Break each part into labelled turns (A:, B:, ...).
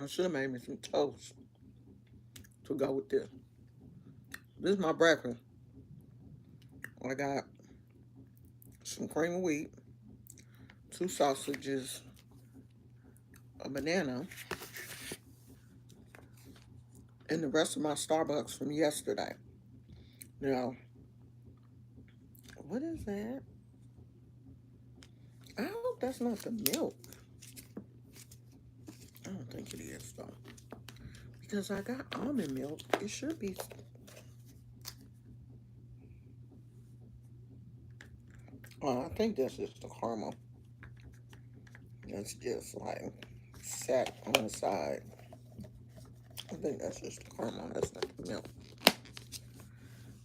A: I should have made me some toast to go with this. This is my breakfast. I got some cream of wheat, two sausages, a banana, and the rest of my Starbucks from yesterday. Now, what is that? I hope that's not the milk. I don't think it is, though. Because I got almond milk. It should be. Oh, I think that's just the caramel. That's just like sat on the side. I think that's just the caramel. That's not the milk.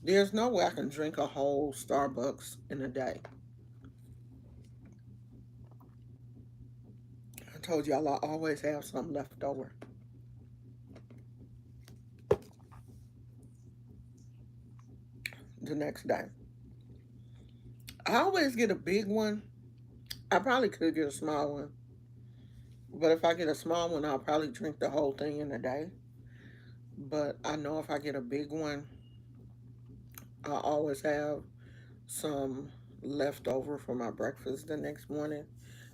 A: There's no way I can drink a whole Starbucks in a day. I told y'all I always have some left over the next day. I always get a big one. I probably could get a small one. But if I get a small one, I'll probably drink the whole thing in a day. But I know if I get a big one, I always have some left over for my breakfast the next morning.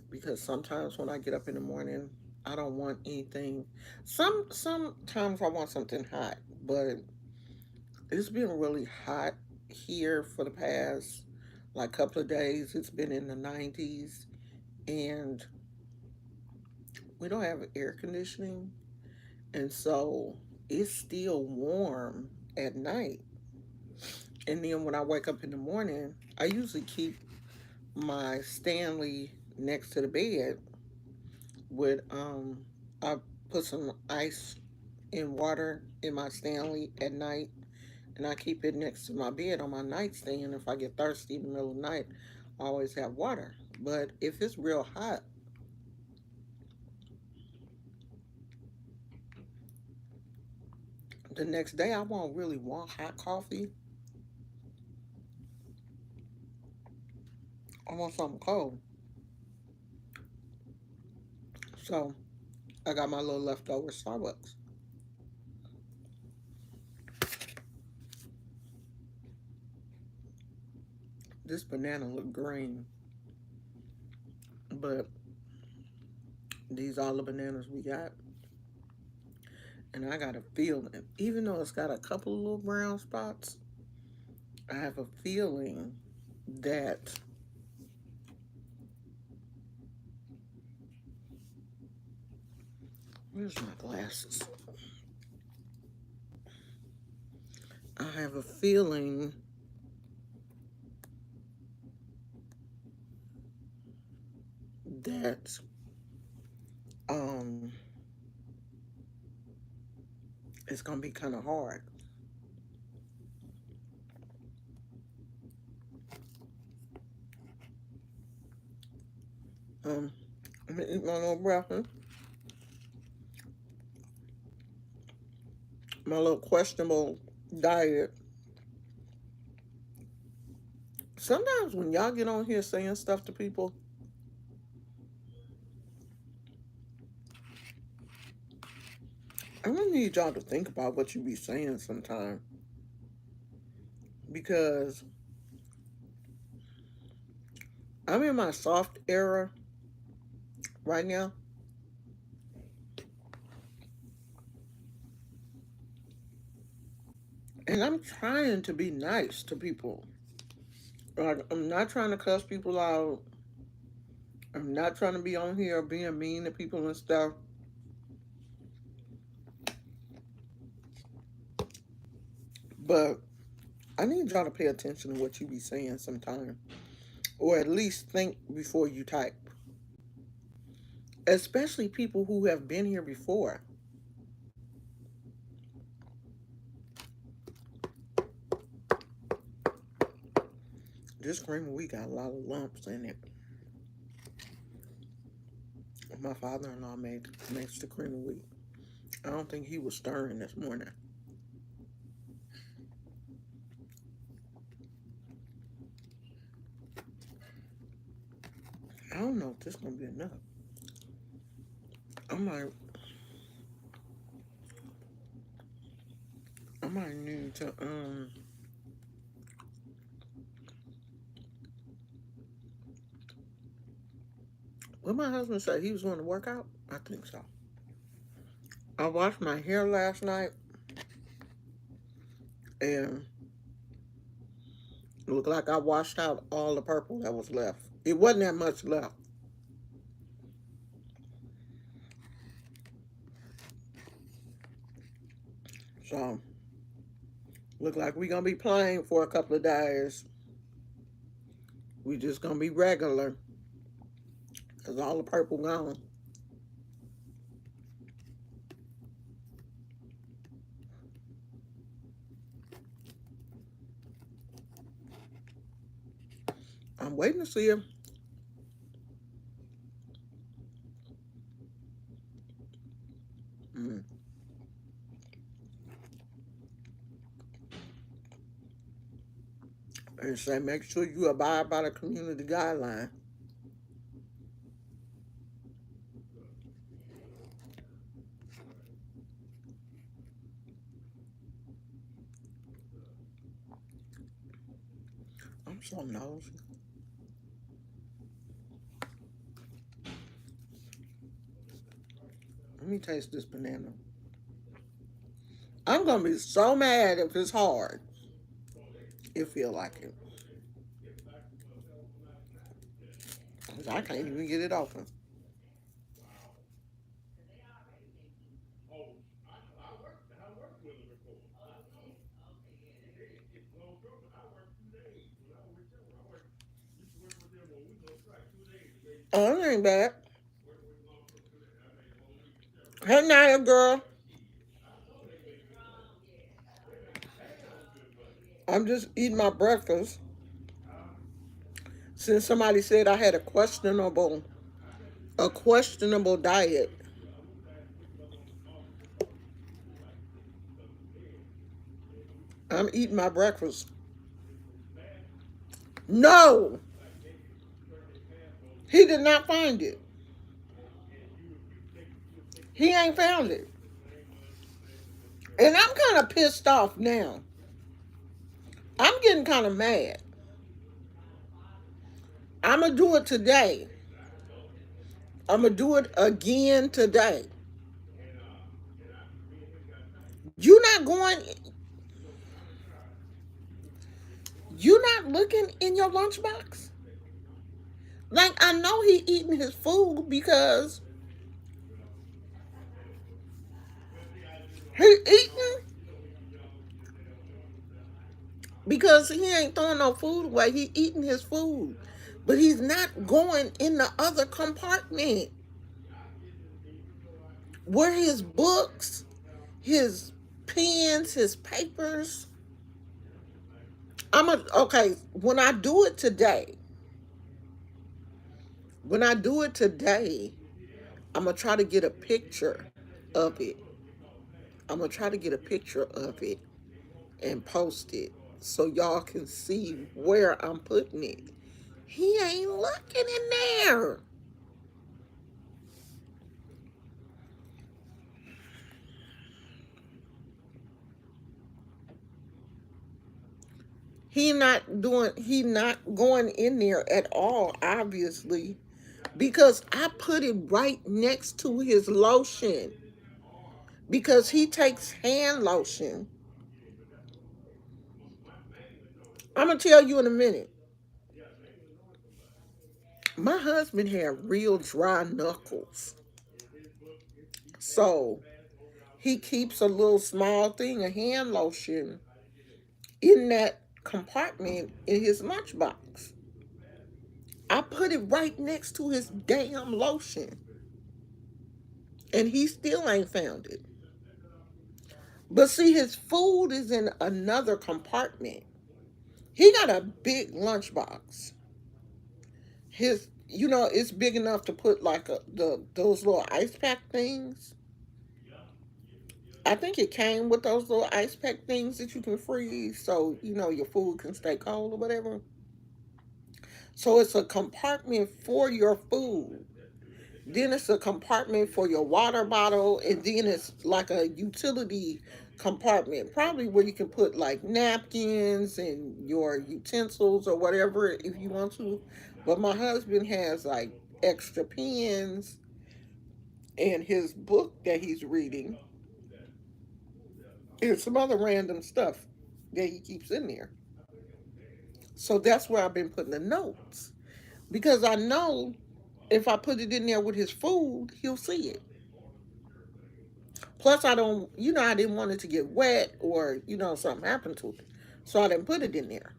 A: Because sometimes when I get up in the morning, I don't want anything. Sometimes I want something hot, but it's been really hot here for the past like couple of days. It's been in the 90s, and we don't have air conditioning, and so it's still warm at night. And then when I wake up in the morning, I usually keep my Stanley next to the bed with I put some ice and water in my Stanley at night, and I keep it next to my bed on my nightstand. If I get thirsty in the middle of the night, I always have water. But if it's real hot, the next day I won't really want hot coffee. I want something cold. So I got my little leftover Starbucks. This banana look green, but these all the bananas we got. And I got a feeling, even though it's got a couple of little brown spots, I have a feeling that where's my glasses? I have a feeling that um it's gonna be kind of hard. Um, I'm gonna eat my little breakfast, my little questionable diet. Sometimes when y'all get on here saying stuff to people, I'm gonna need y'all to think about what you be saying sometime, because I'm in my soft era right now, and I'm trying to be nice to people. Like, I'm not trying to cuss people out. I'm not trying to be on here being mean to people and stuff. But I need y'all to pay attention to what you be saying sometime. Or at least think before you type. Especially people who have been here before. This cream of wheat got a lot of lumps in it. My father-in-law makes the cream of wheat. I don't think he was stirring this morning. I don't know if this is gonna be enough. I might. might need to what my husband said he was going to work out? I think so. I washed my hair last night and it looked like I washed out all the purple that was left. It wasn't that much left. So look like we gonna be playing for a couple of days. We just gonna be regular. Cause all the purple gone. I'm waiting to see him. Mm. And say make sure you abide by the community guideline. I'm so nosy. Let me taste this banana. I'm gonna be so mad if it's hard. It feel like it. 'Cause I can't even get it open. Oh, it ain't bad. Hey, Naya girl. I'm just eating my breakfast. Since somebody said I had a questionable diet. I'm eating my breakfast. No, he did not find it. He ain't found it. And I'm kind of pissed off now. I'm getting kind of mad. I'm going to do it today. I'm going to do it again today. You not going, you not looking in your lunchbox? Like, I know he eating his food because he eating because he ain't throwing no food away. He eating his food. But he's not going in the other compartment where his books, his pens, his papers. Okay, when I do it today, I'm gonna try to get a picture of it. I'm gonna try to get a picture of it and post it so y'all can see where I'm putting it. He ain't looking in there. He not going in there at all, obviously, because I put it right next to his lotion. Because he takes hand lotion. I'm gonna tell you in a minute. My husband had real dry knuckles. So he keeps a little small thing of hand lotion in that compartment in his lunchbox. I put it right next to his damn lotion. And he still ain't found it. But see, his food is in another compartment. He got a big lunchbox. It's big enough to put like those little ice pack things. I think it came with those little ice pack things that you can freeze so your food can stay cold or whatever. So it's a compartment for your food. Then it's a compartment for your water bottle, and then it's like a utility compartment, probably where you can put like napkins and your utensils or whatever if you want to. But my husband has like extra pens and his book that he's reading and some other random stuff that he keeps in there. So that's where I've been putting the notes because I know if I put it in there with his food, he'll see it. Plus, I don't, I didn't want it to get wet or, something happened to it. So I didn't put it in there.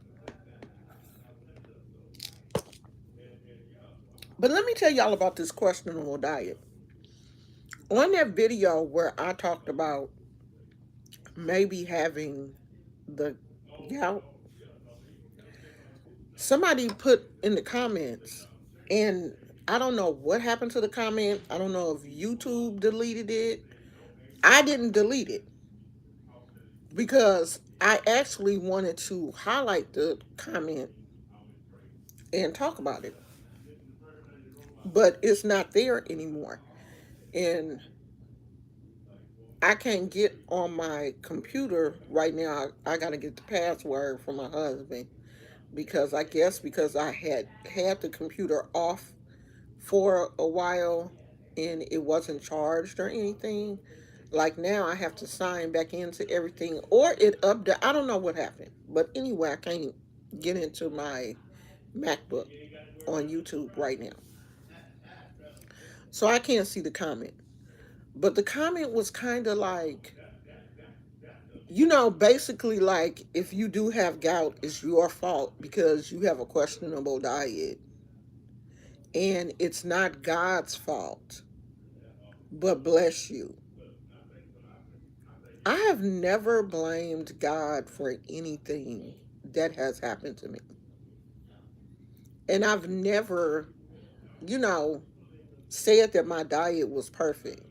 A: But let me tell y'all about this questionable diet. On that video where I talked about maybe having the gout, somebody put in the comments, and I don't know what happened to the comment. I don't know if YouTube deleted it. I didn't delete it because I actually wanted to highlight the comment and talk about it. But it's not there anymore. And I can't get on my computer right now. I got to get the password from my husband because I guess because I had the computer off for a while and it wasn't charged or anything. Like now I have to sign back into everything or it update. I don't know what happened. But anyway, I can't get into my MacBook on YouTube right now. So I can't see the comment. But the comment was kind of like, basically like if you do have gout, it's your fault because you have a questionable diet. And it's not God's fault, but bless you. I have never blamed God for anything that has happened to me. And I've never, you know, said that my diet was perfect.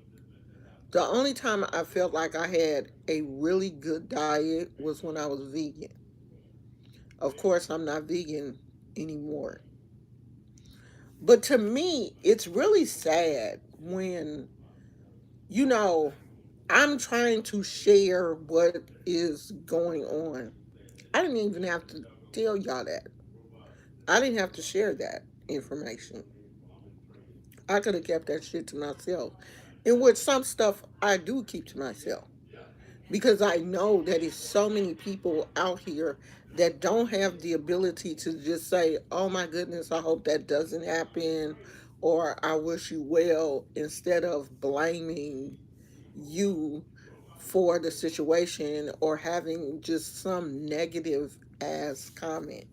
A: The only time I felt like I had a really good diet was when I was vegan. Of course, I'm not vegan anymore. But to me, it's really sad when, you know, I'm trying to share what is going on. I didn't even have to tell y'all that. I didn't have to share that information. I could have kept that shit to myself. And with some stuff, I do keep to myself. Because I know that there's so many people out here that don't have the ability to just say, oh my goodness, I hope that doesn't happen, or I wish you well, instead of blaming you for the situation or having just some negative ass comment.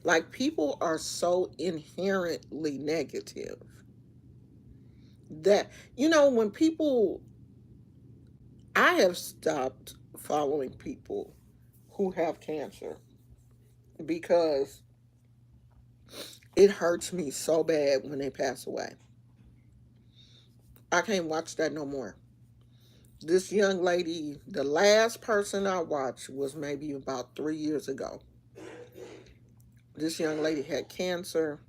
A: Like people are so inherently negative that, when people, I have stopped following people who have cancer because it hurts me so bad when they pass away. I can't watch that no more. This young lady, the last person I watched was maybe about 3 years ago. This young lady had cancer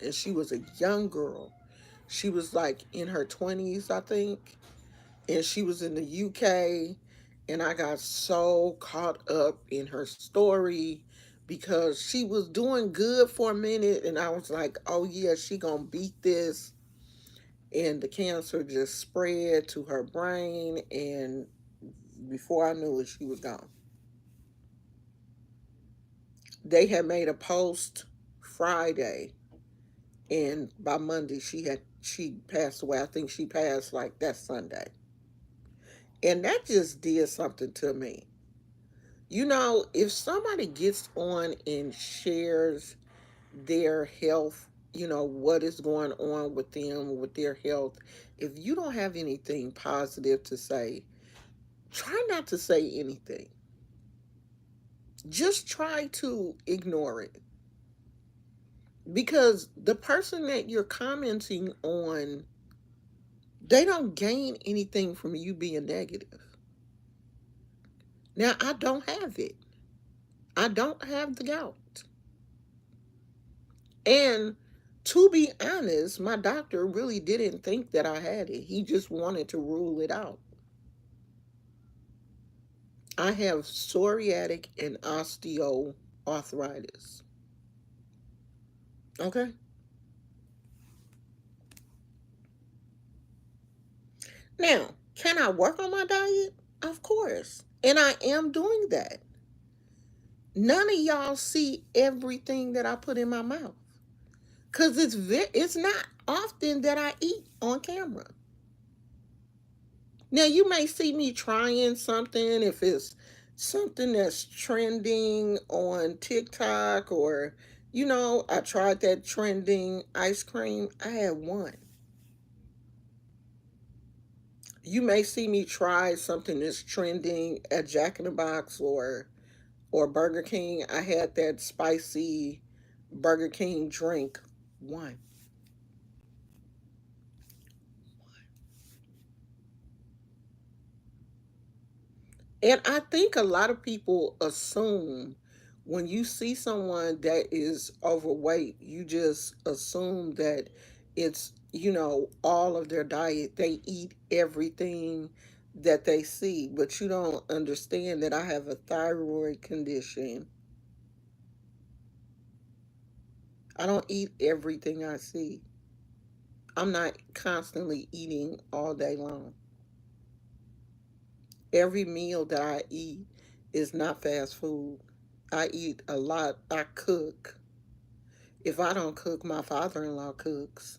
A: and she was a young girl. She was like in her 20s, I think. And she was in the UK. And I got so caught up in her story because she was doing good for a minute. And I was like, oh, yeah, she gonna beat this. And the cancer just spread to her brain. And before I knew it, she was gone. They had made a post Friday. And by Monday, she passed away. I think she passed like that Sunday. And that just did something to me. If somebody gets on and shares their health, what is going on with them, with their health, if you don't have anything positive to say, try not to say anything. Just try to ignore it. Because the person that you're commenting on, they don't gain anything from you being negative. Now, I don't have it. I don't have the gout. And to be honest, my doctor really didn't think that I had it. He just wanted to rule it out. I have psoriatic and osteoarthritis. Okay. Now, can I work on my diet? Of course. And I am doing that. None of y'all see everything that I put in my mouth. Cause it's not often that I eat on camera. Now you may see me trying something if it's something that's trending on TikTok, or I tried that trending ice cream. I had one. You may see me try something that's trending at Jack in the Box or Burger King. I had that spicy Burger King drink one. And I think a lot of people assume when you see someone that is overweight, you just assume that it's, all of their diet. They eat everything that they see, but you don't understand that I have a thyroid condition. I don't eat everything I see. I'm not constantly eating all day long. Every meal that I eat is not fast food. I eat a lot. I cook. If I don't cook, my father in law cooks.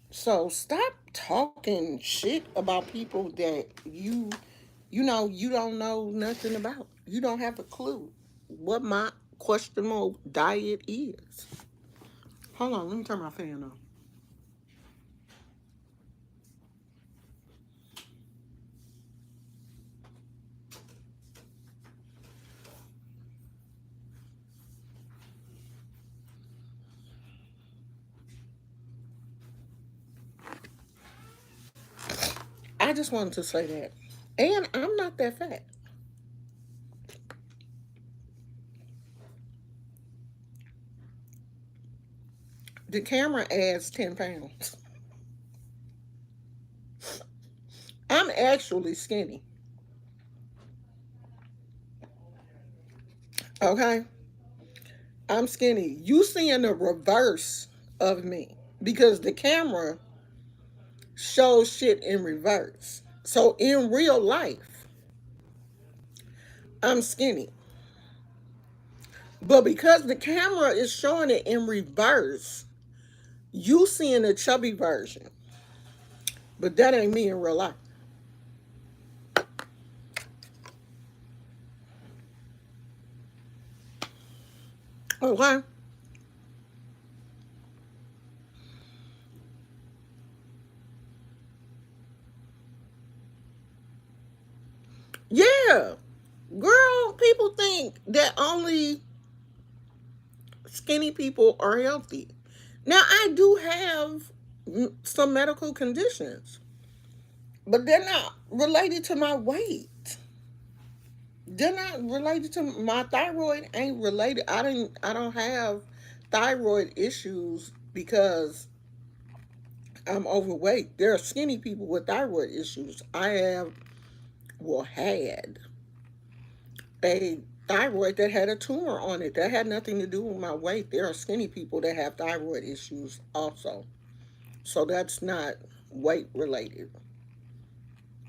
A: So stop talking shit about people that you don't know nothing about. You don't have a clue what my questionable diet is. Hold on, let me turn my fan on. I just wanted to say that. And I'm not that fat. The camera adds 10 pounds. I'm actually skinny. Okay? I'm skinny. You seeing the reverse of me because the camera shows shit in reverse. So in real life, I'm skinny. But because the camera is showing it in reverse, you seeing the chubby version. But that ain't me in real life. Okay? Yeah. Girl, people think that only skinny people are healthy. Now, I do have some medical conditions, but they're not related to my weight. They're not related to my thyroid. Ain't related. I don't have thyroid issues because I'm overweight. There are skinny people with thyroid issues. I have, well, had a thyroid that had a tumor on it. That had nothing to do with my weight. There are skinny people that have thyroid issues also. So that's not weight related.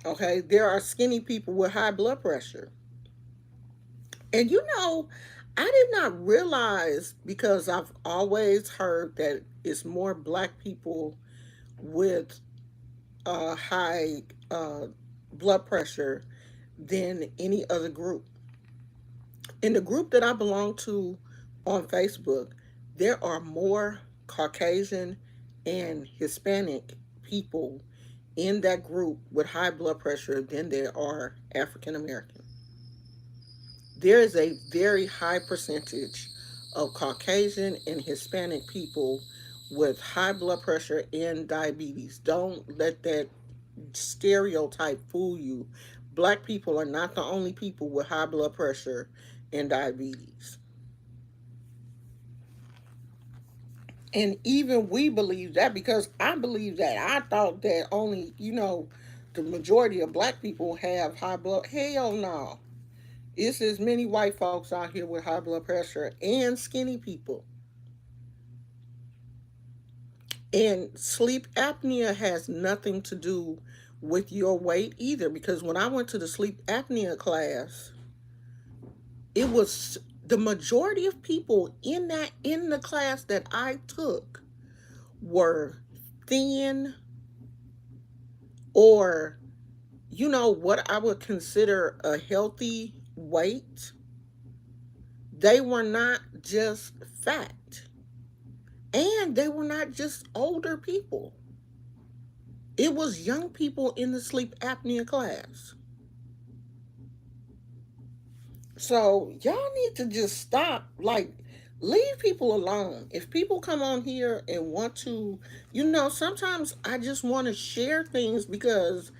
A: Okay, there are skinny people with high blood pressure. And I did not realize, because I've always heard that it's more black people with high blood pressure than any other group. In the group that I belong to on Facebook, there are more Caucasian and Hispanic people in that group with high blood pressure than there are African American. There is a very high percentage of Caucasian and Hispanic people with high blood pressure and diabetes. Don't let that stereotype fool you. Black people are not the only people with high blood pressure and diabetes. And even we believe that, because I believe that. I thought that only, the majority of black people have high blood. Hell no. It's as many white folks out here with high blood pressure and skinny people. And sleep apnea has nothing to do with your weight either, because when I went to the sleep apnea class, it was the majority of people in the class that I took were thin, or what I would consider a healthy weight. They were not just fat, and they were not just older people. It was young people in the sleep apnea class. So y'all need to just stop, like, leave people alone. If people come on here and want to, sometimes I just want to share things because,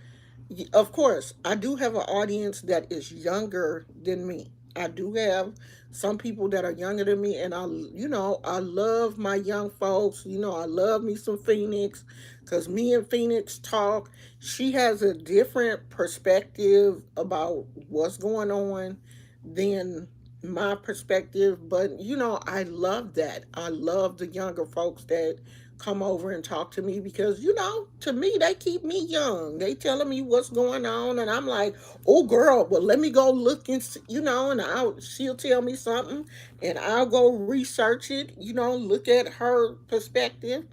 A: of course, I do have an audience that is younger than me. I do have some people that are younger than me, and I love my young folks. I love me some Phoenix, because me and Phoenix talk. She has a different perspective about what's going on than my perspective, but I love that. I love the younger folks that come over and talk to me, because to me they keep me young. They telling me what's going on, and I'm like, oh girl, well, let me go look and and she'll tell me something, and I'll go research it, look at her perspective.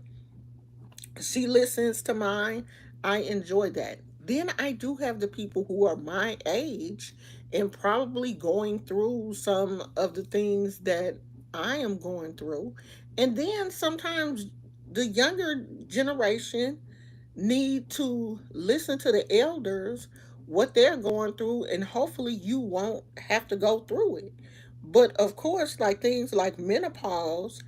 A: She listens to mine. I enjoy that. Then I do have the people who are my age and probably going through some of the things that I am going through. And then sometimes the younger generation need to listen to the elders, what they're going through, and hopefully you won't have to go through it. But of course, like things like menopause,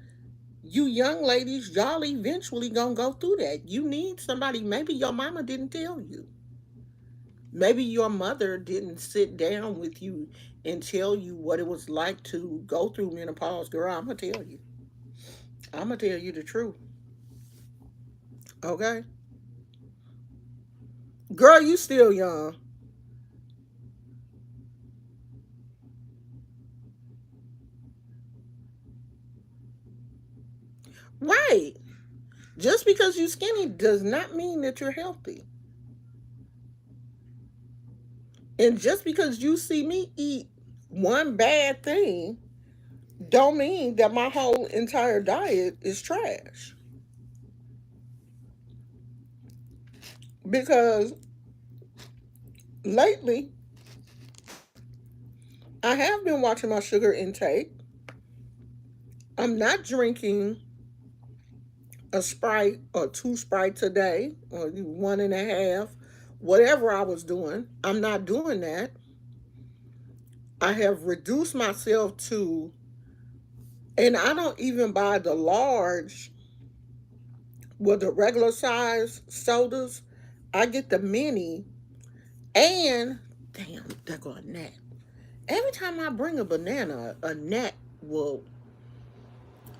A: you young ladies, y'all eventually gonna go through that. You need somebody. Maybe your mama didn't tell you. Maybe your mother didn't sit down with you and tell you what it was like to go through menopause. Girl, I'm gonna tell you. I'm gonna tell you the truth. Okay? Girl, you still young. Right. Just because you skinny does not mean that you're healthy. And just because you see me eat one bad thing don't mean that my whole entire diet is trash. Because lately, I have been watching my sugar intake. I'm not drinking a Sprite or two Sprites a day or one and a half, whatever I was doing. I'm not doing that. I have reduced myself to, and I don't even buy the large with the regular size sodas. I get the mini, and damn, there go a gnat. Every time I bring a banana, a gnat will.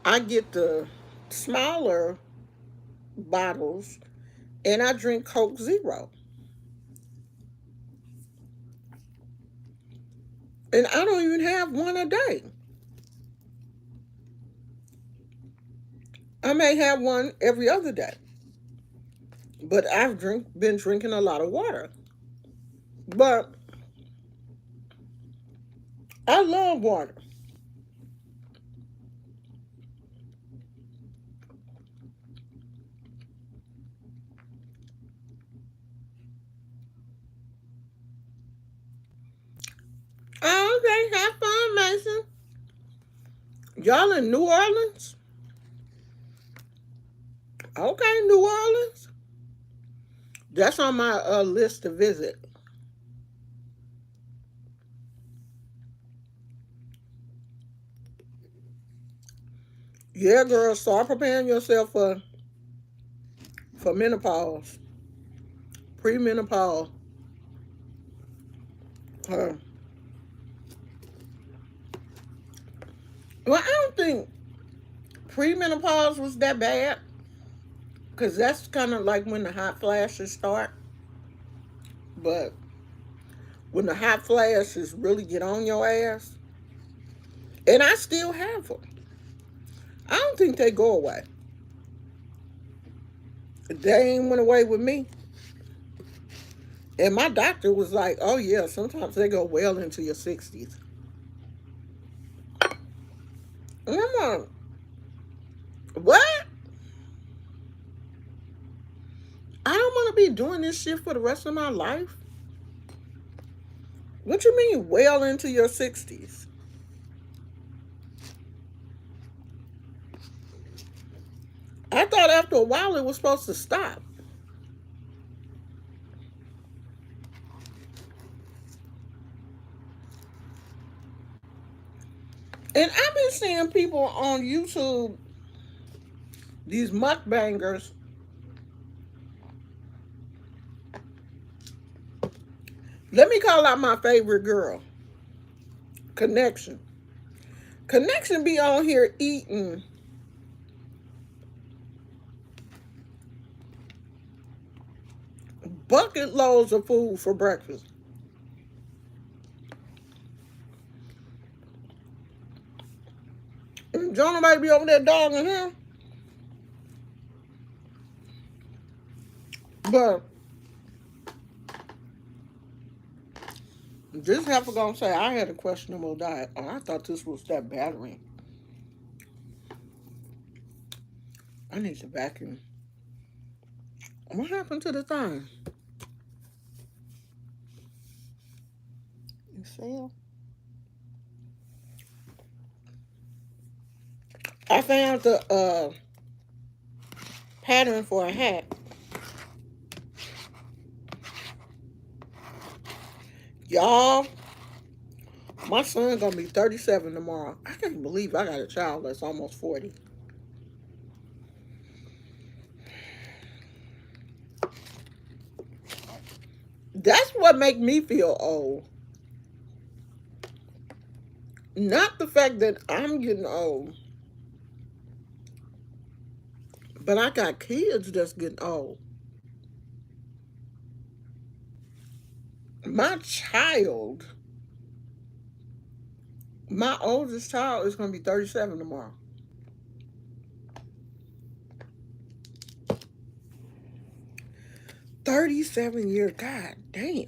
A: I get the smaller bottles, and I drink Coke Zero. And I don't even have one a day. I may have one every other day. But been drinking a lot of water. But I love water. Oh, okay, have fun, Mason. Y'all in New Orleans? Okay, New Orleans. That's on my list to visit. Yeah, girl, start preparing yourself for menopause, premenopause. Uh, well, I don't think premenopause was that bad, because that's kind of like when the hot flashes start. But when the hot flashes really get on your ass, and I still have them, I don't think they go away. They ain't went away with me. And my doctor was like, "Oh yeah, sometimes they go well into your 60s." And I'm like, "What? I don't want to be doing this shit for the rest of my life." What you mean, well into your 60s? I thought after a while it was supposed to stop. And I've been seeing people on YouTube, these mukbangers. Let me call out my favorite girl, Connection. Connection be on here eating bucket loads of food for breakfast. And Jonah might be over there dogging him. But this heifer gonna say I had a questionable diet. Oh, I thought this was that battery. I need to vacuum. What happened to the thing? You see? I found the pattern for a hat. Y'all, my son gonna be 37 tomorrow. I can't believe I got a child that's almost 40. That's what make me feel old. Not the fact that I'm getting old, but I got kids that's getting old. My child, my oldest child is gonna be 37 tomorrow. 37 years, god damn.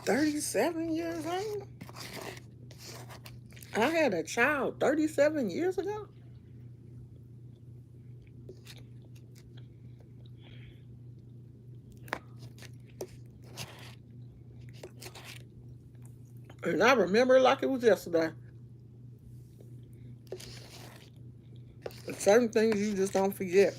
A: 37 years old? I had a child 37 years ago? And I remember it like it was yesterday. Certain things you just don't forget.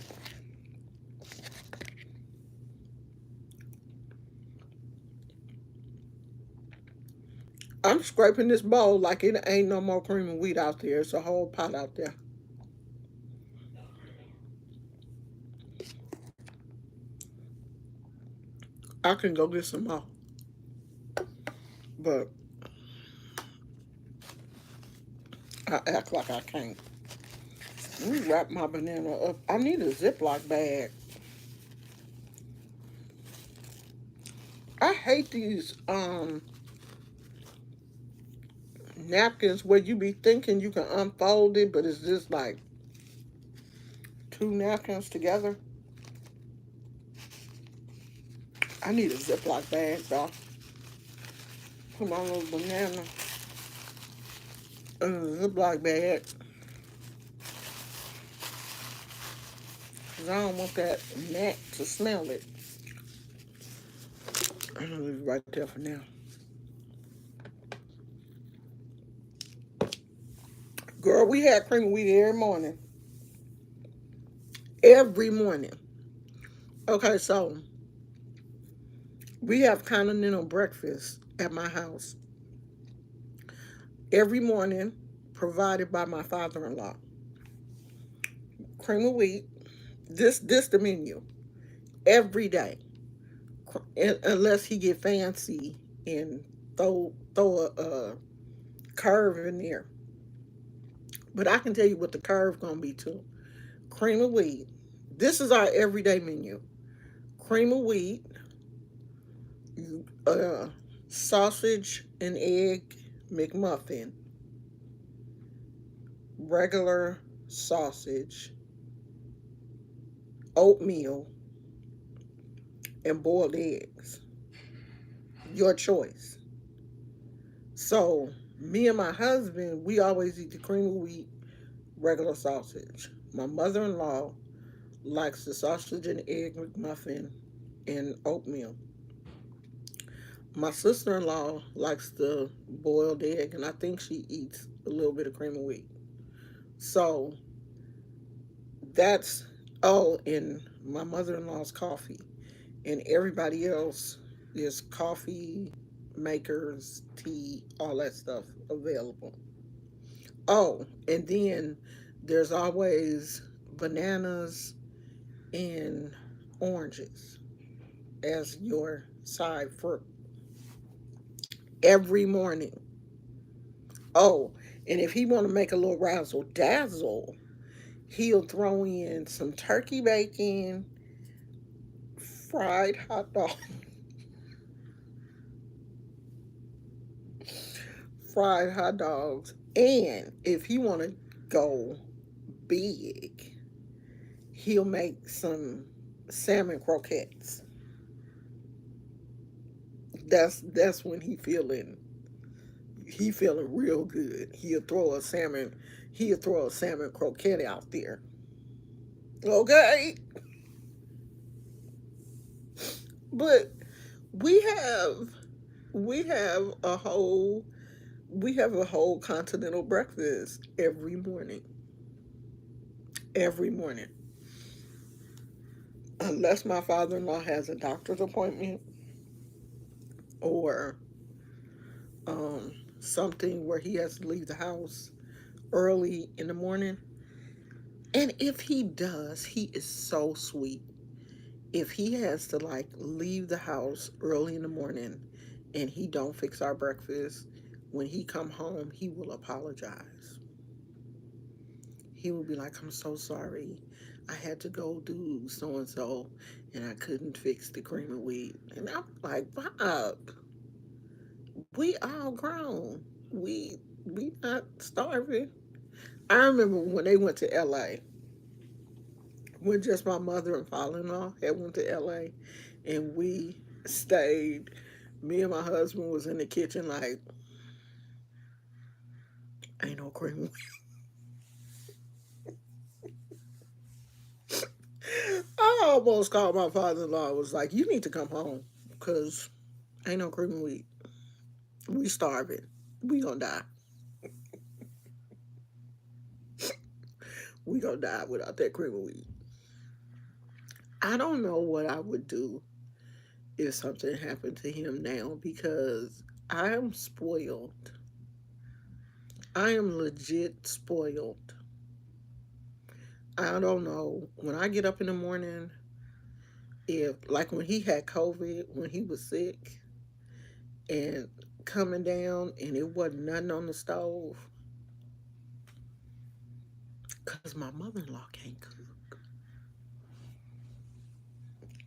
A: I'm scraping this bowl like it ain't no more cream and wheat out there. It's a whole pot out there. I can go get some more. But I act like I can't. Let me wrap my banana up. I need a Ziploc bag. I hate these napkins where you be thinking you can unfold it, but it's just like two napkins together. I need a Ziploc bag, though. Put my little banana in a Ziploc bag. Because I don't want that gnat to smell it. I'm going to leave it right there for now. Girl, we had cream of wheat every morning. Every morning. Okay, so we have continental breakfast at my house every morning, provided by my father-in-law. Cream of wheat. This the menu every day, unless he get fancy and throw a curve in there. But I can tell you what the curve gonna be too. Cream of wheat, This is our everyday menu: cream of wheat, uh, sausage and egg McMuffin, regular sausage, oatmeal, and boiled eggs. Your choice. So, me and my husband, we always eat the cream of wheat, regular sausage. My mother in law likes the sausage and egg McMuffin and oatmeal. My sister in law likes the boiled egg, and I think she eats a little bit of cream of wheat. So, that's, oh, and my mother in law's coffee. And everybody else is coffee makers, tea, all that stuff available. Oh, and then there's always bananas and oranges as your side fruit every morning. Oh, and if he want to make a little razzle dazzle, he'll throw in some turkey bacon, fried hot dog, fried hot dogs, and if he want to go big, he'll make some salmon croquettes. That's when he feeling real good. He'll throw a salmon croquette out there. Okay, but we have we have a whole we have a whole continental breakfast every morning. Every morning, unless my father-in-law has a doctor's appointment or um, something where he has to leave the house early in the morning. And if he does, he is so sweet. If he has to like leave the house early in the morning and he don't fix our breakfast, when he come home, he will apologize. He will be like, "I'm so sorry. I had to go do so and so and I couldn't fix the cream of wheat." And I'm like, "Bob, we all grown. We not starving." I remember when they went to LA, when just my mother and father-in-law had went to LA, and we stayed. Me and my husband was in the kitchen like, ain't no cream. I almost called my father-in-law. I was like, you need to come home because ain't no cream of wheat. We starving. We gonna die. We gonna die without that cream of wheat. I don't know what I would do if something happened to him now because I am spoiled. I am legit spoiled. I don't know. When I get up in the morning, if like when he had COVID, when he was sick and coming down and it wasn't nothing on the stove, because my mother in law can't cook.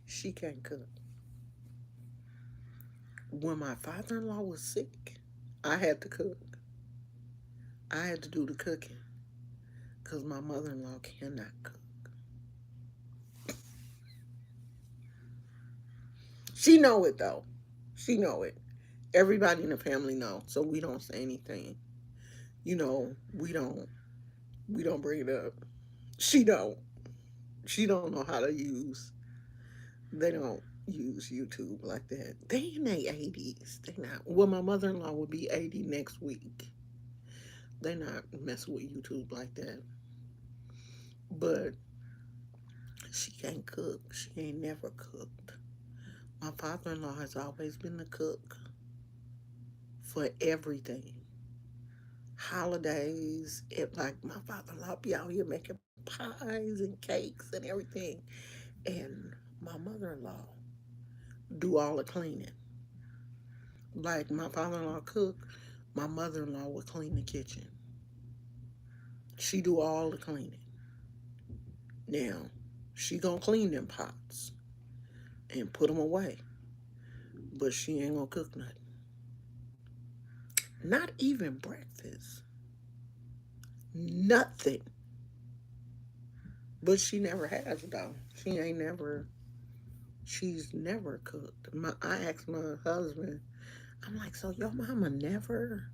A: She can't cook. When my father in law was sick, I had to cook. I had to do the cooking because my mother in law cannot cook. She know it though. She know it. Everybody in the family know, so we don't say anything. We don't bring it up. She don't. She don't know how to use. They don't use YouTube like that. They in their 80s. They not. Well, my mother in law will be 80 next week. They not messing with YouTube like that. But she can't cook. She ain't never cooked. My father in law has always been the cook for everything. Holidays, it like my father in law be out here making pies and cakes and everything. And my mother in law do all the cleaning. Like my father in law cook, my mother in law would clean the kitchen. She do all the cleaning. Now, She gonna clean them pots and put them away, but she ain't gonna cook nothing. Not even breakfast. Nothing. But she never has though. She's never cooked. I asked my husband, I'm like, so your mama never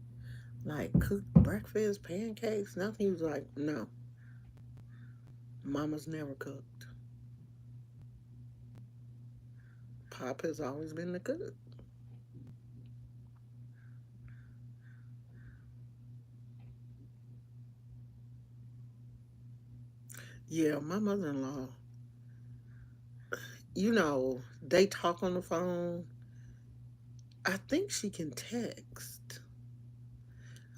A: like cooked breakfast, pancakes, nothing? He was like, no, mama's never cooked. Pop has always been the cook. Yeah, my mother in law, they talk on the phone. I think she can text.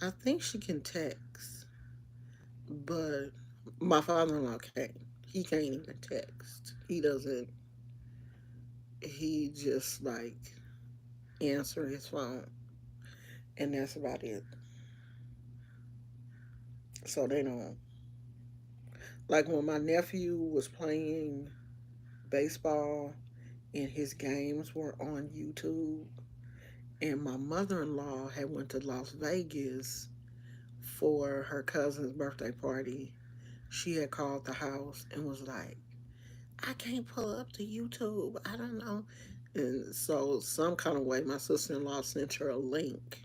A: I think she can text, but my father in law can't. He can't even text. He doesn't, he just like answer his phone, and that's about it. So they don't. Like when my nephew was playing baseball and his games were on YouTube, and my mother-in-law had went to Las Vegas for her cousin's birthday party. She had called the house and was like, I can't pull up to YouTube. I don't know. And so, some kind of way, my sister in law sent her a link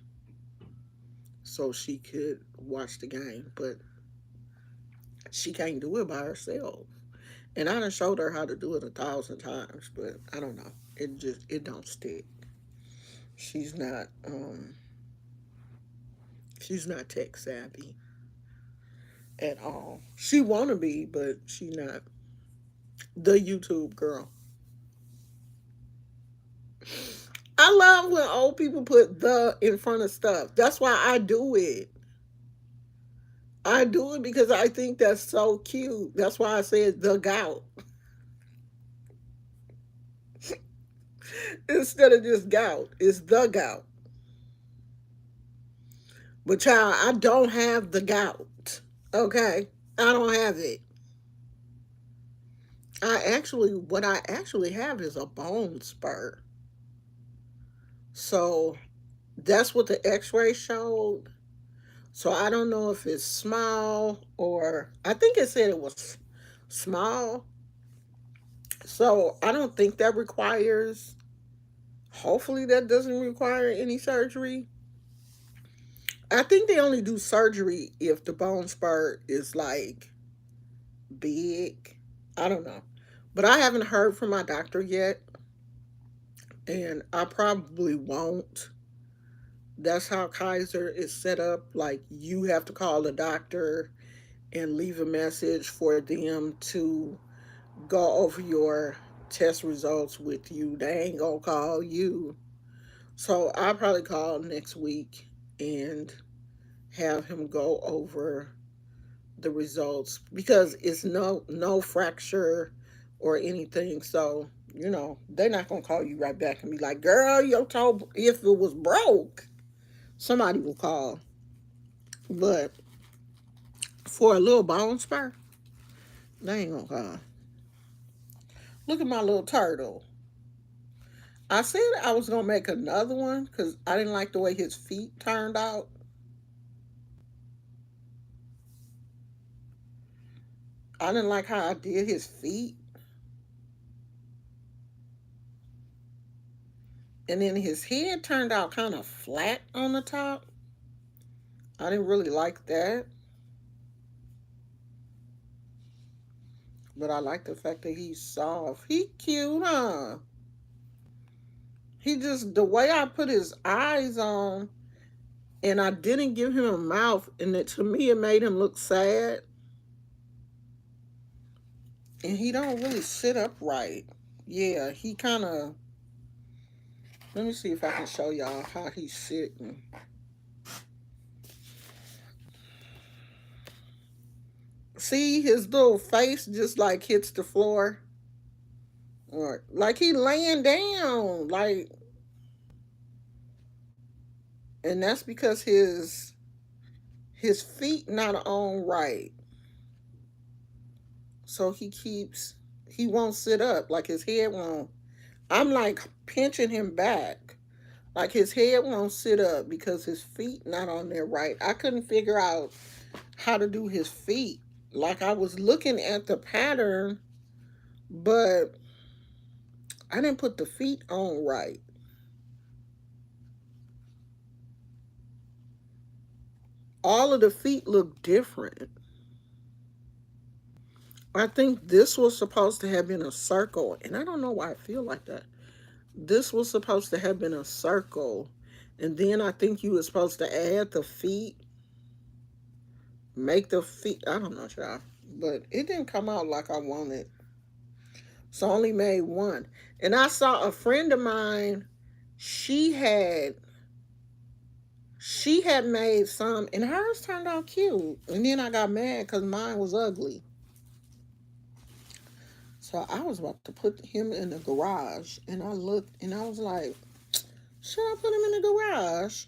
A: so she could watch the game, but she can't do it by herself. And I done showed her how to do it 1,000 times, but I don't know. It don't stick. She's not she's not tech savvy at all. She wanna be, but she not. The YouTube girl. I love when old people put the in front of stuff. That's why I do it. I do it because I think that's so cute. That's why I said the gout instead of just gout. It's the gout. But child, I don't have the gout. Okay, I don't have it. What I actually have is a bone spur. So that's what the X-ray showed. So I don't know if it's small or I think it said it was small. So I don't think that requires. Hopefully that doesn't require any surgery. I think they only do surgery if the bone spur is like big. I don't know. But I haven't heard from my doctor yet, and I probably won't. That's how Kaiser is set up. Like, you have to call the doctor and leave a message for them to go over your test results with you. They ain't gonna call you. So I'll probably call next week and have him go over the results because it's no fracture or anything. So they're not gonna call you right back and be like, "Girl, your toe." If it was broke, somebody will call. But for a little bone spur, they ain't gonna call. Look at my little turtle. I said I was gonna make another one because I didn't like the way his feet turned out. I didn't like how I did his feet, and then his head turned out kind of flat on the top. I didn't really like that, but I like the fact that he's soft. He cute, huh? He just the way I put his eyes on, and I didn't give him a mouth, and to me it made him look sad. And he don't really sit upright. Yeah, he kind of. Let me see if I can show y'all how he's sitting. See his little face just like hits the floor, or like he laying down, like, and that's because his feet not on right. So he keeps He won't sit up. Like his head won't. I'm like pinching him back. Like his head won't sit up because his feet not on there right. I couldn't figure out how to do his feet. Like I was looking at the pattern, but I didn't put the feet on right. All of the feet look different. I think this was supposed to have been a circle, and I don't know why I feel like that. This was supposed to have been a circle, and then I think you were supposed to add the feet, make the feet. I don't know, child, but it didn't come out like I wanted. So I only made one, and I saw a friend of mine. She had she had made some, and hers turned out cute. And then I got mad because mine was ugly. So I was about to put him in the garage, and I looked, and I was like, should I put him in the garage?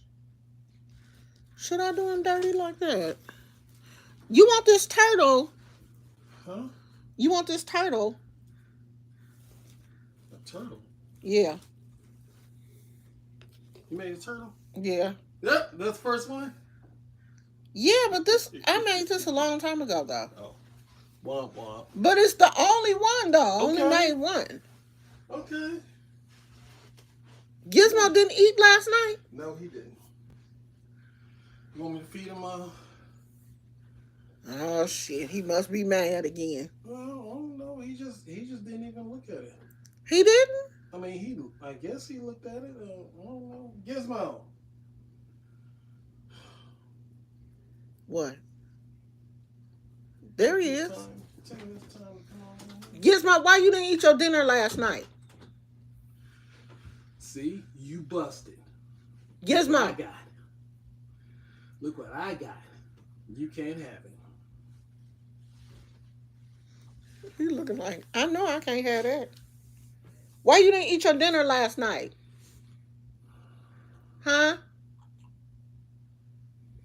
A: Should I do him dirty like that? You want this turtle?
B: Huh?
A: You want this turtle?
B: A turtle?
A: Yeah,
B: You made a turtle?
A: yeah,
B: Yep, that's the first one.
A: yeah. But this, I made this a long time ago, though.
B: Oh, womp womp.
A: But it's the only one, though. I only
B: Okay.
A: made one.
B: Okay.
A: Gizmo didn't eat last night.
B: No, he didn't. You want me to feed him?
A: Oh shit! He must be mad again.
B: Well, I don't know. He just didn't even look at it.
A: He didn't.
B: I mean, I guess he looked at it. I don't know. Gizmo.
A: What? There he is.
B: Take this time to come on.
A: Gizmo, why you didn't eat your dinner last night?
B: See, you busted. Look what I
A: Gizmo.
B: got. Look what I got. You can't have it.
A: You looking like I know I can't have that. Why you didn't eat your dinner last night? Huh?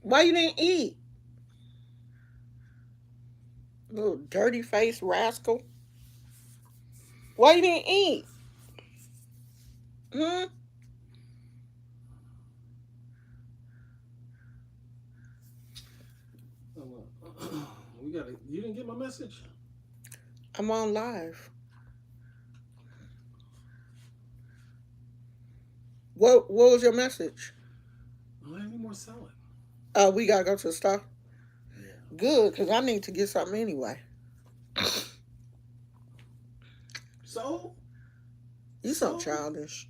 A: Why you didn't eat? Little dirty faced rascal. Why you didn't eat? Hmm?
B: We got it. You didn't get my message?
A: I'm on live. What was your message?
B: I don't have any more salad.
A: We gotta go to the store.
B: Yeah.
A: Good, because I need to get something anyway.
B: So?
A: You so childish.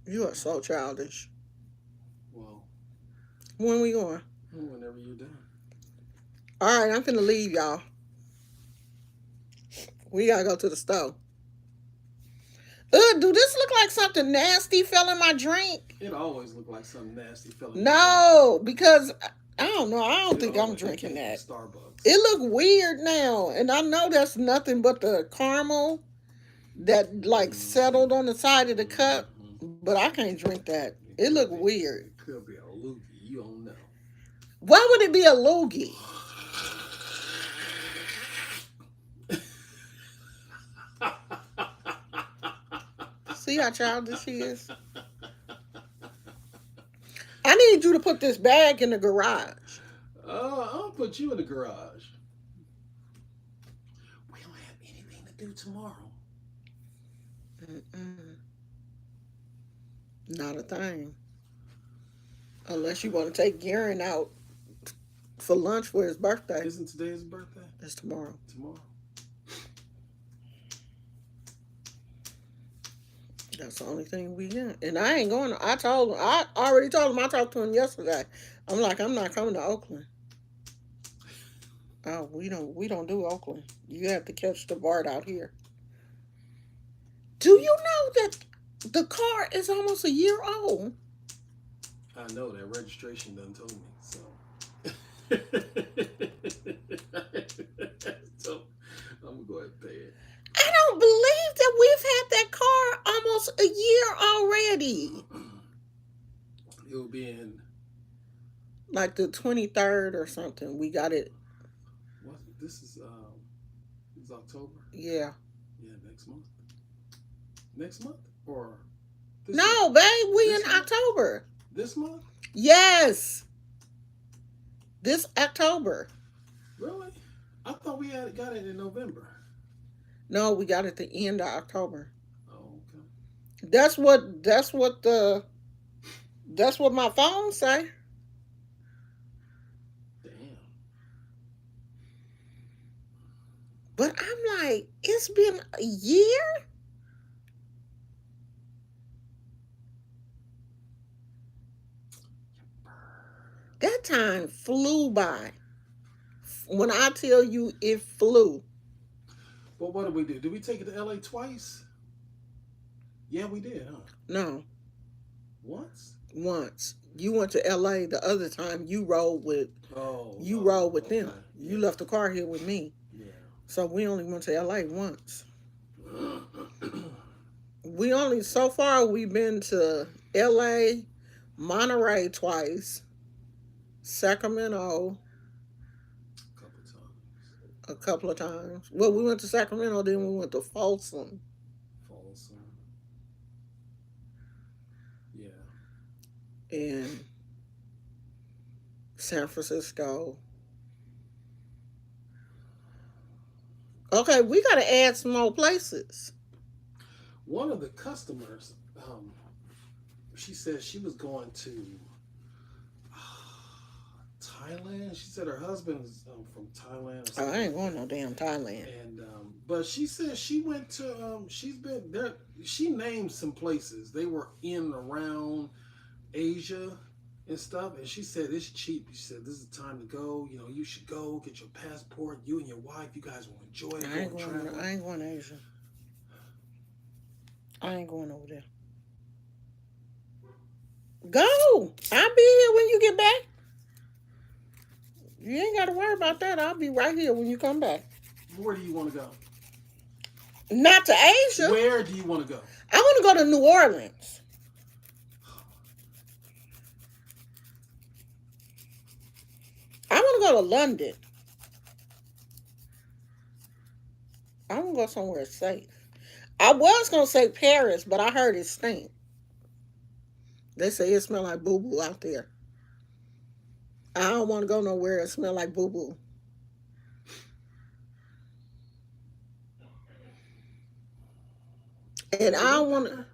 A: You are so childish.
B: Well,
A: When we going?
B: whenever you're done.
A: All right, I'm finna leave y'all. We gotta go to the store. Do this look like something nasty fell in my drink?
B: It always looked like something nasty fell in
A: No, because I don't know. I don't think I'm
B: always
A: drinking
B: came
A: that.
B: from Starbucks.
A: It look weird now, and I know that's nothing but the caramel that like settled on the side of the cup. But I can't drink that. It look weird.
B: It could be a loogie. You don't know.
A: Why would it be a loogie? See how childish she is? I need you to put this bag in the garage.
B: I'll put you in the garage. We don't have anything to do tomorrow.
A: Mm-mm. Not a thing. Unless you want to take Garen out for lunch for his birthday.
B: Isn't today his birthday?
A: It's tomorrow.
B: Tomorrow.
A: That's the only thing we got. And I ain't going. I already told him. I talked to him yesterday. I'm like, I'm not coming to Oakland. Oh, we don't do Oakland. You have to catch the BART out here. Do you know that the car is almost a year old?
B: I know that registration done told me, so. So I'm gonna go ahead and pay it.
A: I don't believe that we've had that car almost a year already.
B: It will be in
A: Like the 23rd or something. We got it.
B: what? This is It's October.
A: Yeah.
B: Yeah, next month. Next month or this
A: No,
B: month?
A: babe, we
B: This
A: in
B: month?
A: October.
B: This month?
A: Yes. This October.
B: Really? I thought we had got it in November.
A: No, we got it the end of October.
B: Oh, okay.
A: That's what my phone say.
B: Damn.
A: But I'm like, it's been a year? That time flew by. When I tell you it flew.
B: Well, what did we do? Did we take it to LA twice? Yeah, we did, huh?
A: No,
B: Once?
A: once. You went to LA the other time you rode with
B: Oh.
A: them.
B: Okay.
A: You
B: Yeah.
A: left the car here with me.
B: Yeah.
A: So we only went to LA once. So far we've been to LA, Monterey twice, Sacramento
B: Couple times.
A: a couple of times. Well, we went to Sacramento, then we went to Folsom.
B: Folsom. Yeah.
A: And San Francisco. Okay, we got to add some more places.
B: One of the customers, she said she was going to Thailand. She said her husband's from Thailand. Or something
A: I ain't
B: like
A: going
B: that.
A: no damn Thailand.
B: And but she said she went to she's been there. She named some places. They were in and around Asia and stuff. And she said it's cheap. She said this is the time to go. You know, you should go get your passport. You and your wife. You guys will enjoy it.
A: I ain't going to Asia. I ain't going over there. Go. I'll be here when you get back. You ain't got to worry about that. I'll be right here when you come back.
B: Where do you want to go?
A: Not to Asia.
B: Where do you want to go?
A: I want to go to New Orleans. I want to go to London. I want to go somewhere safe. I was going to say Paris, but I heard it stink. They say it smell like boo-boo out there. I don't want to go nowhere that smell like boo-boo. And I don't want to...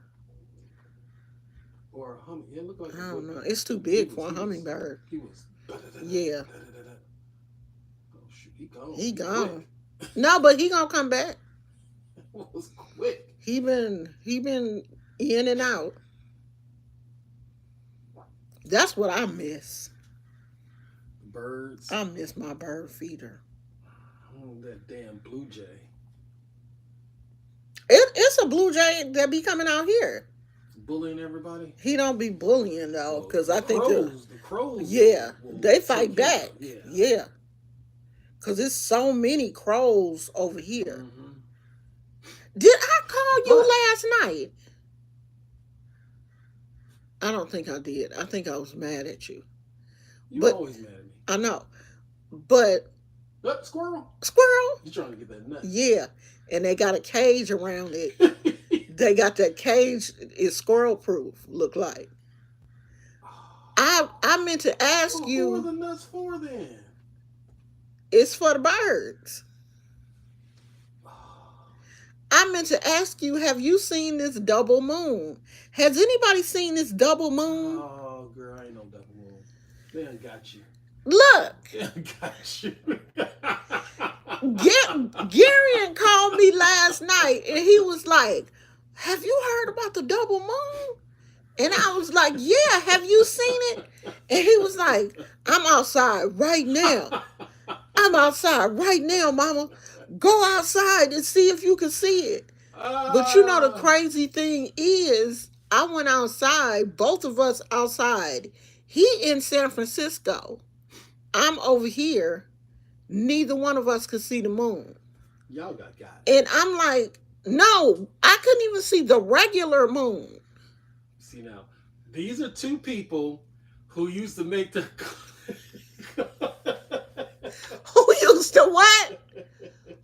B: Or a humming. It looked like
A: I don't know. It's too big for a hummingbird.
B: He was.
A: Yeah.
B: Oh, shoot. He gone.
A: He gone. No, but he gonna come back.
B: It was quick.
A: He been in and out. That's what I miss.
B: Birds.
A: I miss my bird feeder.
B: Oh, that damn blue jay.
A: It's a blue jay that be coming out here.
B: Bullying everybody.
A: He don't be bullying though, because I think
B: the crows.
A: Yeah,
B: will
A: they fight
B: take
A: back.
B: you out.
A: Yeah. Because there's so many crows over here.
B: Mm-hmm.
A: Did I call you last night? I don't think I did. I think I was mad at you.
B: You're always mad at me.
A: I know. But
B: Squirrel?
A: Squirrel?
B: You're trying to get that nut.
A: Yeah. And they got a cage around it. They got that cage is squirrel proof, look like. I meant to ask you.
B: What are the nuts for then?
A: It's for the birds. I meant to ask you, have you seen this double moon? Has anybody seen this double moon?
B: Oh, girl, I ain't no double moon. They done got you.
A: Look.
B: They done got you.
A: Garion called me last night and he was like, have you heard about the double moon? And I was like, yeah, have you seen it? And he was like, I'm outside right now. I'm outside right now, mama. Go outside and see if you can see it. But you know the crazy thing is, I went outside, both of us outside. He in San Francisco. I'm over here. Neither one of us could see the moon.
B: Y'all got it.
A: And I'm like, no, I couldn't even see the regular moon.
B: See now, these are two people who used to make the...
A: Who used to what?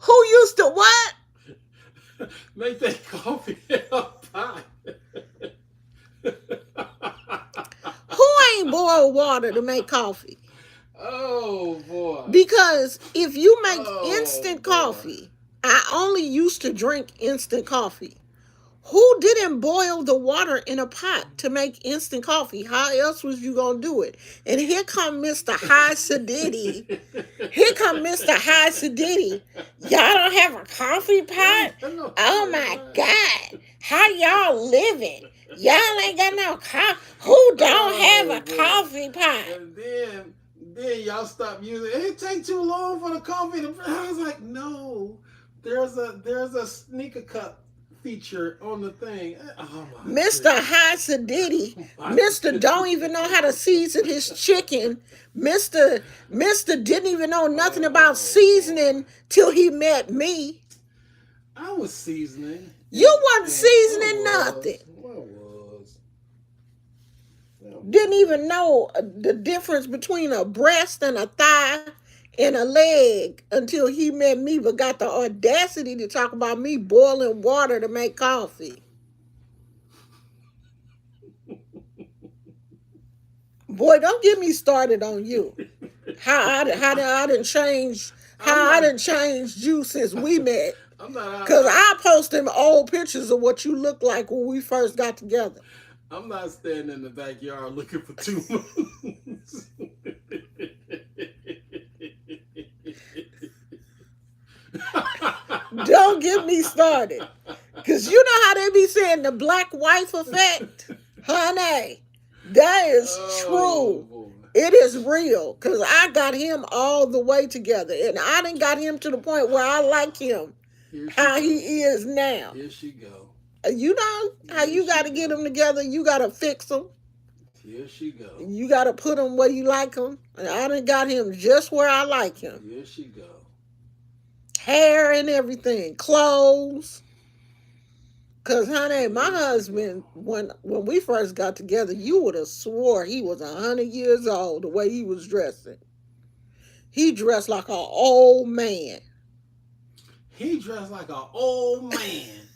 A: Who used to what?
B: Make that coffee in a pot.
A: Who ain't boiled water to make coffee?
B: Oh boy.
A: Because if you make
B: Oh
A: instant
B: boy.
A: coffee, I only used to drink instant coffee. Who didn't boil the water in a pot to make instant coffee? How else was you gonna do it? And here come Mr. High Acidity. Here come Mr. High Acidity. Y'all don't have a coffee pot? Oh my God. How y'all living? Y'all ain't got no coffee. Who don't have a coffee pot?
B: And then y'all stop using it. It take too long for the coffee to. I was like, no, there's a sneaker cup feature on the thing. Oh my
A: Mr. High Acidity, Mr. don't even know how to season his chicken. Mr. didn't even know nothing about seasoning till he met me.
B: I was seasoning.
A: You wasn't seasoning nothing.
B: What was?
A: Didn't even know the difference between a breast and a thigh and a leg until he met me, but got the audacity to talk about me boiling water to make coffee. Boy, don't get me started on you. How I didn't change you since we met. Because I post them old pictures of what you looked like when we first got together.
B: I'm not standing in the backyard looking for 2 months.
A: Don't get me started. Because you know how they be saying the black wife effect? Honey, that is true.
B: Boy.
A: It is real. Because I got him all the way together. And I done got him to the point where I like him how he is now.
B: Here she go.
A: You know how you got to get them together? You got to fix them.
B: Here she go.
A: You got to put them where you like them. And I done got him just where I like him.
B: Here she go.
A: Hair and everything. Clothes. Because, honey, my husband, when we first got together, you would have swore he was 100 years old the way he was dressing. He dressed like an old man.
B: He dressed like an old man.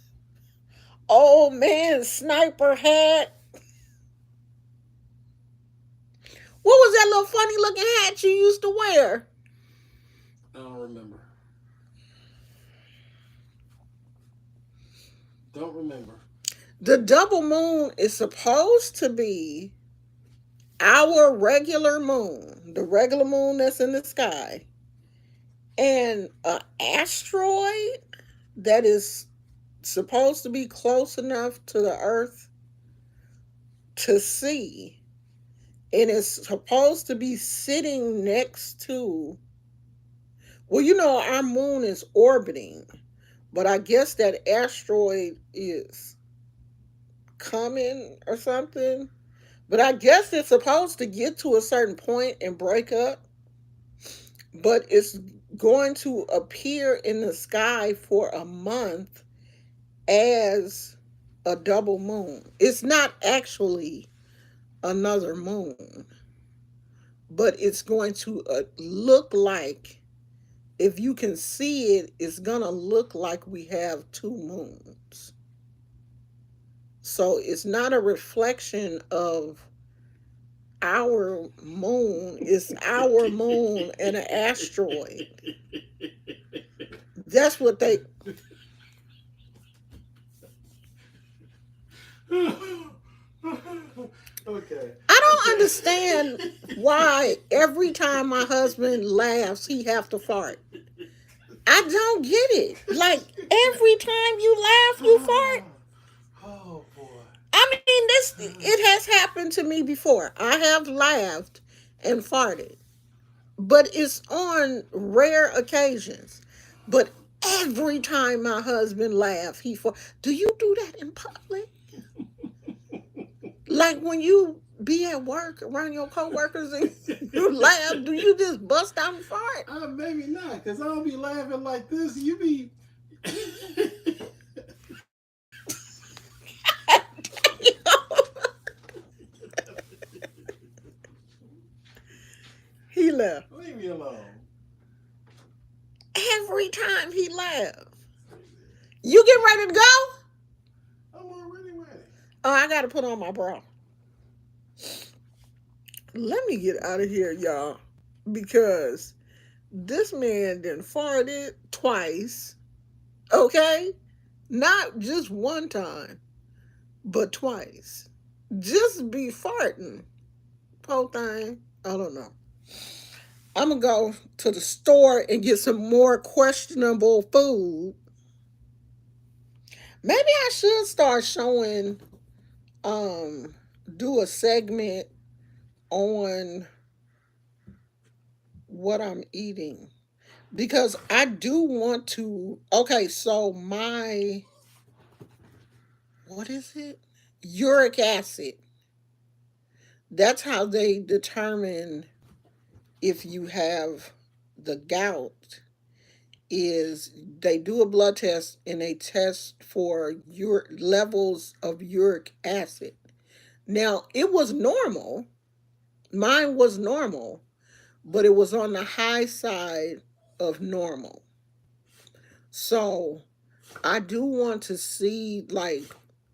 A: Old man sniper hat. What was that little funny looking hat you used to wear?
B: I don't remember. Don't remember.
A: The double moon is supposed to be our regular moon, the regular moon that's in the sky, and an asteroid that is supposed to be close enough to the Earth to see, and it's supposed to be sitting next to, well, you know, our moon is orbiting, but I guess that asteroid is coming or something. But I guess it's supposed to get to a certain point and break up. But it's going to appear in the sky for a month as a double moon. It's not actually another moon, but it's going to look like, if you can see it, it's going to look like we have 2 moons. So it's not a reflection of our moon. It's our moon and an asteroid. That's what they...
B: Okay.
A: I don't understand why every time my husband laughs, he have to fart. I don't get it. Like, every time you laugh, you fart.
B: Oh, boy.
A: I mean, it has happened to me before. I have laughed and farted. But it's on rare occasions. But every time my husband laughs, he farts. Do you do that in public? Like when you be at work around your coworkers and you laugh, do you just bust out and fart?
B: Maybe not, because I don't be laughing like this. You be... He left. Leave me alone.
A: every time he laughs. You get ready to go?
B: I'm already ready.
A: Oh, I gotta put on my bra. Let me get out of here, y'all, because this man done farted twice. Okay, not just one time, but twice. Just be farting, poor thing. I don't know. I'm gonna go to the store and get some more questionable food. Maybe I should start showing, um, do a segment on what I'm eating because I do want to. Okay, so my, what is it? Uric acid. That's how they determine if you have the gout. Is they do a blood test and they test for your levels of uric acid. Now, it was normal. Mine was normal, but it was on the high side of normal. So, I do want to see, like,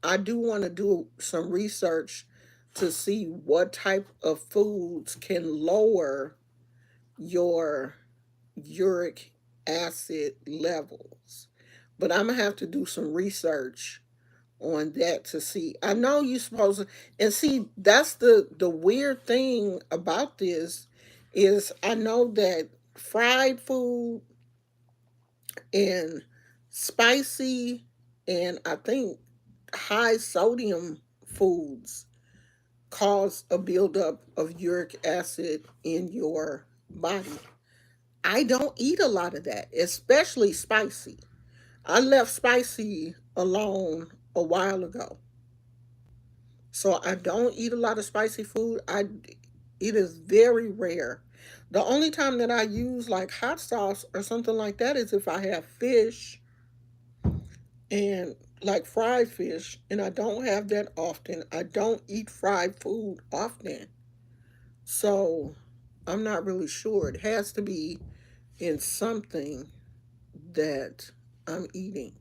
A: I do want to do some research to see what type of foods can lower your uric acid levels. But I'm gonna have to do some research on that to see. I know you're supposed to, and see that's the weird thing about this is I know that fried food and spicy and I think high sodium foods cause a buildup of uric acid in your body. I don't eat a lot of that, especially spicy. I left spicy alone a while ago. So I don't eat a lot of spicy food. It is very rare. The only time that I use like hot sauce or something like that is if I have fish and like fried fish, and I don't have that often. I don't eat fried food often. So I'm not really sure. It has to be in something that I'm eating.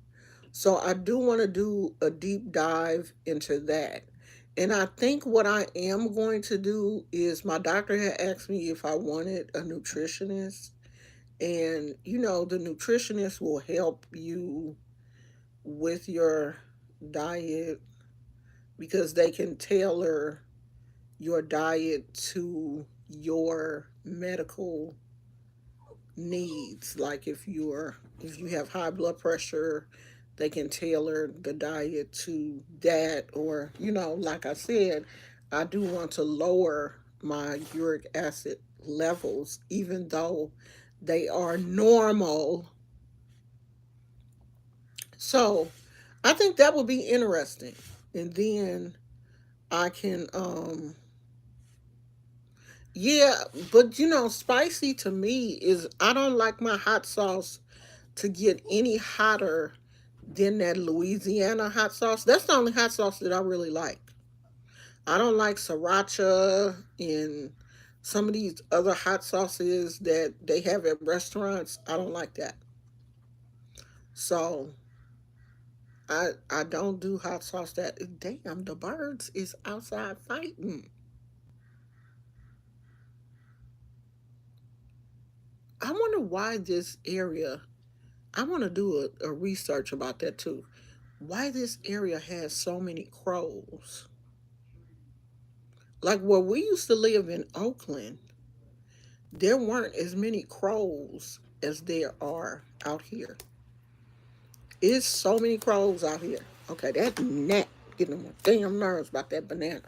A: So I do want to do a deep dive into that. And I think what I am going to do is my doctor had asked me if I wanted a nutritionist. And, the nutritionist will help you with your diet because they can tailor your diet to your medical needs. Like if you have high blood pressure, they can tailor the diet to that. Or, like I said, I do want to lower my uric acid levels even though they are normal. So I think that would be interesting. And then I can yeah, but spicy to me is I don't like my hot sauce to get any hotter than that Louisiana hot sauce. That's the only hot sauce that I really like. I don't like sriracha and some of these other hot sauces that they have at restaurants. I don't like that. So I don't do hot sauce that damn the birds is outside fighting. I wonder why this area I want to do a research about that too. Why this area has so many crows. Like where we used to live in Oakland, there weren't as many crows as there are out here. It's so many crows out here. Okay, that gnat getting on my damn nerves about that banana.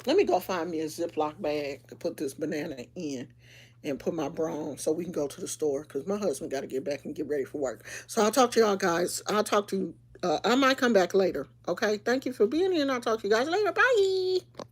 A: Let me go find me a Ziploc bag to put this banana in and put my bra on so we can go to the store because my husband got to get back and get ready for work. So I'll talk to y'all guys. I'll talk to I might come back later. Okay. Thank you for being here and I'll talk to you guys later. Bye.